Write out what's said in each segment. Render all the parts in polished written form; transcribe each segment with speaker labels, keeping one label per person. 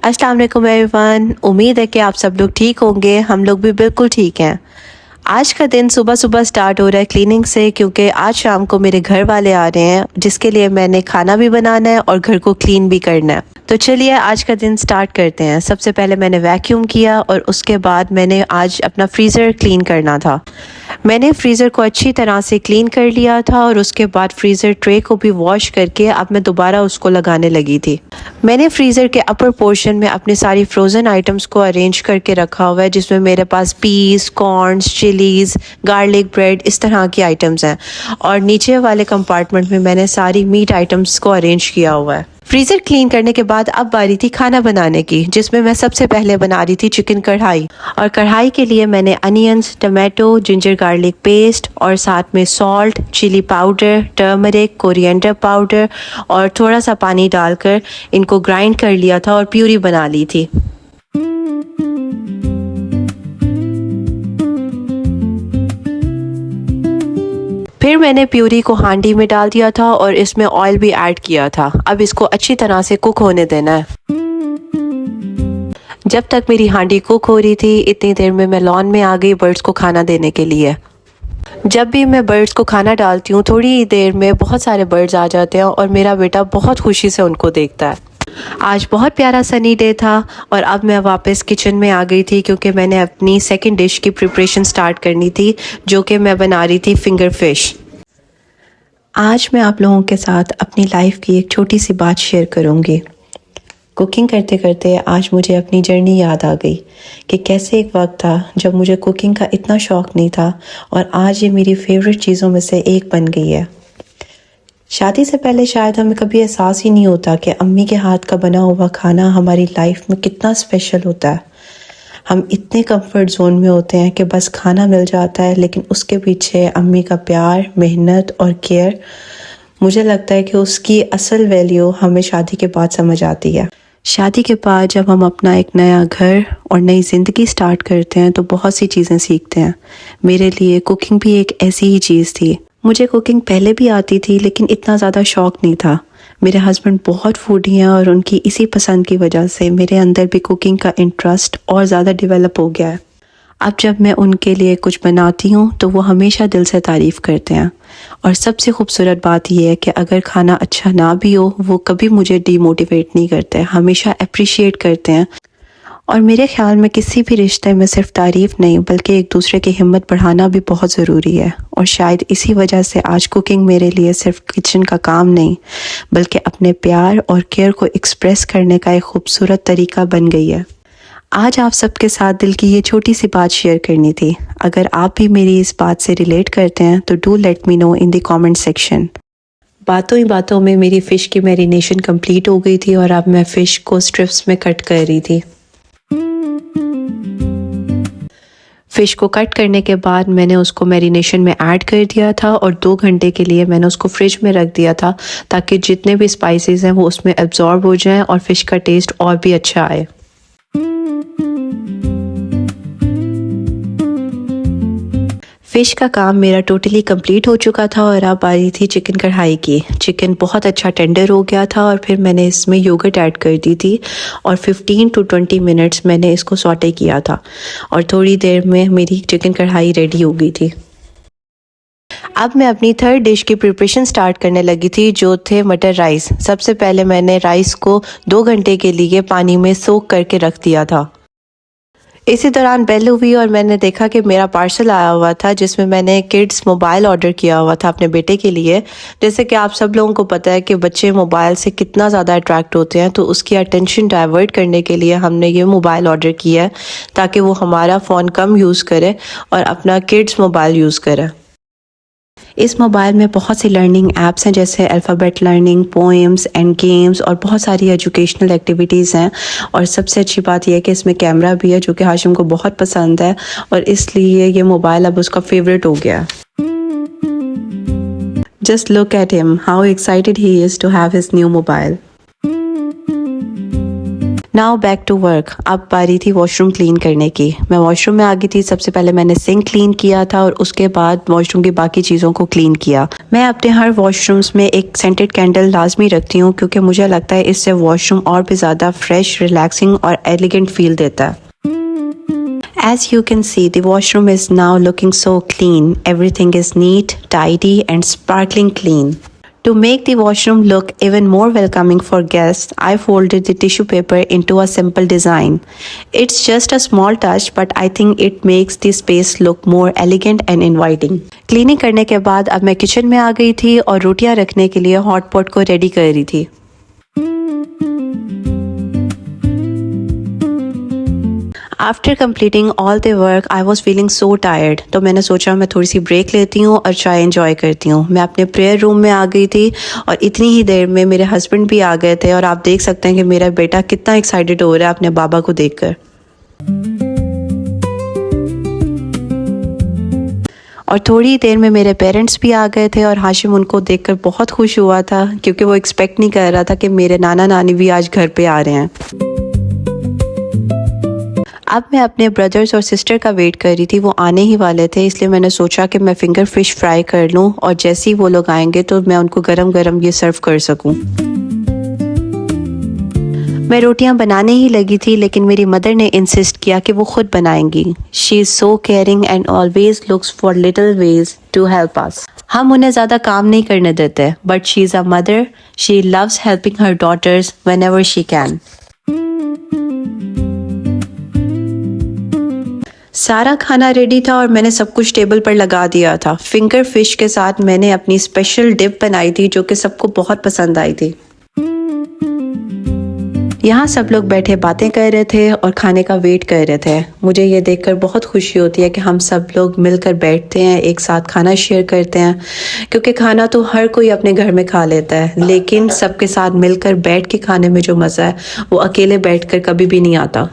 Speaker 1: अस्सलाम वालेकुम एवरीवन। उम्मीद है कि आप सब लोग ठीक होंगे। हम लोग भी बिल्कुल ठीक हैं। आज का दिन सुबह सुबह स्टार्ट हो रहा है क्लीनिंग से, क्योंकि आज शाम को मेरे घर वाले आ रहे हैं जिसके लिए मैंने खाना भी बनाना है और घर को क्लीन भी करना है। तो चलिए आज का दिन स्टार्ट करते हैं। सबसे पहले मैंने वैक्यूम किया और उसके बाद मैंने आज अपना फ्रीज़र क्लीन करना था। मैंने फ्रीज़र को अच्छी तरह से क्लीन कर लिया था और उसके बाद फ्रीज़र ट्रे को भी वॉश करके अब मैं दोबारा उसको लगाने लगी थी। मैंने फ्रीज़र के अपर पोर्शन में अपनी सारी फ्रोज़न आइटम्स को अरेंज करके रखा हुआ है, जिसमें मेरे पास peas, corns, chillies, garlic bread, इस तरह की आइटम्स हैं। और नीचे वाले कंपार्टमेंट में मैंने सारी मीट आइटम्स को अरेंज किया हुआ है। फ्रीज़र क्लीन करने के बाद अब बारी थी खाना बनाने की, जिसमें मैं सबसे पहले बना रही थी चिकन कढ़ाई। और कढ़ाई के लिए मैंने onions, tomato, ginger garlic paste और साथ में salt, chilli powder, turmeric, coriander powder और थोड़ा सा पानी डालकर इनको ग्राइंड कर लिया था और प्यूरी बना ली थी। फिर मैंने प्यूरी को हांडी में डाल दिया था और इसमें ऑयल भी ऐड किया था। अब इसको अच्छी तरह से कुक होने देना है। जब तक मेरी हांडी कुक हो रही थी, इतनी देर में मैं लॉन में आ गई बर्ड्स को खाना देने के लिए। जब भी मैं बर्ड्स को खाना डालती हूँ, थोड़ी देर में बहुत सारे बर्ड्स आ जाते हैं और मेरा बेटा बहुत खुशी से उनको देखता है। आज बहुत प्यारा सनी डे था और अब मैं वापस किचन में आ गई थी, क्योंकि मैंने अपनी सेकंड डिश की प्रिपरेशन स्टार्ट करनी थी, जो कि मैं बना रही थी फिंगर फिश। आज मैं आप लोगों के साथ अपनी लाइफ की एक छोटी सी बात शेयर करूंगी। कुकिंग करते करते आज मुझे अपनी जर्नी याद आ गई कि कैसे एक वक्त था जब मुझे कुकिंग का इतना शौक़ नहीं था और आज ये मेरी फेवरेट चीज़ों में से एक बन गई है। शादी से पहले शायद हमें कभी एहसास ही नहीं होता कि अम्मी के हाथ का बना हुआ खाना हमारी लाइफ में कितना स्पेशल होता है। हम इतने कंफर्ट जोन में होते हैं कि बस खाना मिल जाता है, लेकिन उसके पीछे अम्मी का प्यार, मेहनत और केयर, मुझे लगता है कि उसकी असल वैल्यू हमें शादी के बाद समझ आती है। शादी के बाद जब हम अपना एक नया घर और नई ज़िंदगी स्टार्ट करते हैं तो बहुत सी चीज़ें सीखते हैं। मेरे लिए कुकिंग भी एक ऐसी ही चीज़ थी। मुझे कुकिंग पहले भी आती थी, लेकिन इतना ज़्यादा शौक़ नहीं था। मेरे हस्बैंड बहुत फूडी हैं और उनकी इसी पसंद की वजह से मेरे अंदर भी कुकिंग का इंटरेस्ट और ज़्यादा डेवलप हो गया है। अब जब मैं उनके लिए कुछ बनाती हूँ तो वो हमेशा दिल से तारीफ़ करते हैं। और सबसे खूबसूरत बात यह है कि अगर खाना अच्छा ना भी हो, वो कभी मुझे डीमोटिवेट नहीं करते, हमेशा अप्रिशिएट करते हैं। और मेरे ख्याल में किसी भी रिश्ते में सिर्फ तारीफ़ नहीं, बल्कि एक दूसरे की हिम्मत बढ़ाना भी बहुत ज़रूरी है। और शायद इसी वजह से आज कुकिंग मेरे लिए सिर्फ किचन का काम नहीं, बल्कि अपने प्यार और केयर को एक्सप्रेस करने का एक खूबसूरत तरीका बन गई है। आज आप सबके साथ दिल की ये छोटी सी बात शेयर करनी थी। अगर आप भी मेरी इस बात से रिलेट करते हैं तो do let me know in the comment section. बातों ही बातों में मेरी फ़िश की मैरिनेशन कंप्लीट हो गई थी और अब मैं फ़िश को स्ट्रिप्स में कट कर रही थी। फ़िश को कट करने के बाद मैंने उसको मैरिनेशन में ऐड कर दिया था और 2 घंटे के लिए मैंने उसको फ्रिज में रख दिया था, ताकि जितने भी स्पाइसेस हैं वो उसमें एब्जॉर्ब हो जाएं और फ़िश का टेस्ट और भी अच्छा आए। फ़िश का काम मेरा टोटली कंप्लीट हो चुका था और अब आ रही थी चिकन कढ़ाई की। चिकन बहुत अच्छा टेंडर हो गया था और फिर मैंने इसमें योगर्ट ऐड कर दी थी और 15 to 20 मिनट्स मैंने इसको सॉटे किया था और थोड़ी देर में मेरी चिकन कढ़ाई रेडी हो गई थी। अब मैं अपनी थर्ड डिश की प्रिपरेशन स्टार्ट करने लगी थी, जो थे मटर राइस। सबसे पहले मैंने राइस को 2 घंटे के लिए पानी में सोक करके रख दिया था। इसी दौरान बेल हुई और मैंने देखा कि मेरा पार्सल आया हुआ था, जिसमें मैंने किड्स मोबाइल ऑर्डर किया हुआ था अपने बेटे के लिए। जैसे कि आप सब लोगों को पता है कि बच्चे मोबाइल से कितना ज़्यादा अट्रैक्ट होते हैं, तो उसकी अटेंशन डाइवर्ट करने के लिए हमने ये मोबाइल ऑर्डर किया है, ताकि वो हमारा फ़ोन कम यूज़ करे और अपना किड्स मोबाइल यूज़ करे। इस मोबाइल में बहुत सी लर्निंग ऐप्स हैं, जैसे alphabet learning, poems and games और बहुत सारी एजुकेशनल एक्टिविटीज़ हैं। और सबसे अच्छी बात यह है कि इसमें कैमरा भी है, जो कि हाशिम को बहुत पसंद है और इसलिए ये मोबाइल अब उसका फेवरेट हो गया। Just look at him, how excited he is to have his new mobile. Now back to work. अब बारी थी वॉशरूम क्लीन करने की। मैं वॉशरूम में आ गई थी। सबसे पहले मैंने सिंक क्लीन किया था और उसके बाद वॉशरूम की बाकी चीज़ों को क्लीन किया। मैं अपने हर वॉशरूम्स में एक सेंटेड कैंडल लाजमी रखती हूँ क्योंकि मुझे लगता है इससे वॉशरूम और भी ज़्यादा फ्रेश, रिलैक्सिंग और एलिगेंट फील देता है। As you can see, the washroom is now looking so clean. Everything is neat, tidy and sparkling clean. To make the washroom look even more welcoming for guests, I folded the tissue paper into a simple design. It's just a small touch, but I think it makes the space look more elegant and inviting. Cleaning करने के बाद अब मैं kitchen में आ गई थी और रोटियां रखने के लिए हॉट पॉट को रेडी कर रही थी। After completing all the work I was feeling so tired, तो मैंने सोचा मैं थोड़ी सी ब्रेक लेती हूँ और चाय एंजॉय करती हूँ। मैं अपने प्रेयर रूम में आ गई थी और इतनी ही देर में मेरे हस्बैंड भी आ गए थे और आप देख सकते हैं कि मेरा बेटा कितना एक्साइटेड हो रहा है अपने बाबा को देखकर। और थोड़ी देर में मेरे पेरेंट्स भी आ गए थे और हाशिम उनको देखकर बहुत खुश हुआ था क्योंकि वो एक्सपेक्ट नहीं कर रहा था कि मेरे नाना नानी भी आज घर पे आ रहे हैं। अब मैं अपने ब्रदर्स और सिस्टर का वेट कर रही थी। वो आने ही वाले थे, इसलिए मैंने सोचा कि मैं फिंगर फिश फ्राई कर लूं और जैसे ही वो लोग आएंगे तो मैं उनको गरम गरम ये सर्व कर सकूं। मैं रोटियां बनाने ही लगी थी लेकिन मेरी मदर ने इंसिस्ट किया कि वो खुद बनाएंगी। She is so caring and always looks for little ways to help us. हम उन्हें ज़्यादा काम नहीं करने देते, but she is a mother. She loves helping her daughters whenever she can. सारा खाना रेडी था और मैंने सब कुछ टेबल पर लगा दिया था। फिंगर फिश के साथ मैंने अपनी स्पेशल डिप बनाई थी जो कि सबको बहुत पसंद आई थी। यहाँ सब लोग बैठे बातें कर रहे थे और खाने का वेट कर रहे थे। मुझे ये देखकर बहुत खुशी होती है कि हम सब लोग मिलकर बैठते हैं, एक साथ खाना शेयर करते हैं, क्योंकि खाना तो हर कोई अपने घर में खा लेता है लेकिन सबके साथ मिलकर बैठ के खाने में जो मज़ा है वो अकेले बैठकर कभी भी नहीं आता।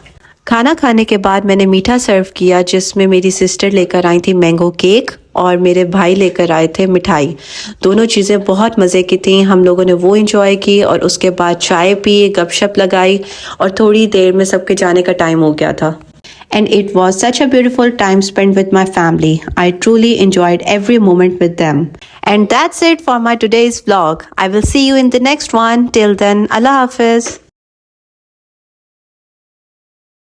Speaker 1: खाना खाने के बाद मैंने मीठा सर्व किया जिसमें मेरी सिस्टर लेकर आई थी मैंगो केक और मेरे भाई लेकर आए थे मिठाई। दोनों चीज़ें बहुत मज़े की थी। हम लोगों ने वो एंजॉय की और उसके बाद चाय पी, गपशप लगाई और थोड़ी देर में सबके जाने का टाइम हो गया था। And it was such a beautiful time spent with my family. I truly enjoyed every moment with them. And that's it for my today's vlog. I will see you in the next one. Till then, Allah Hafiz.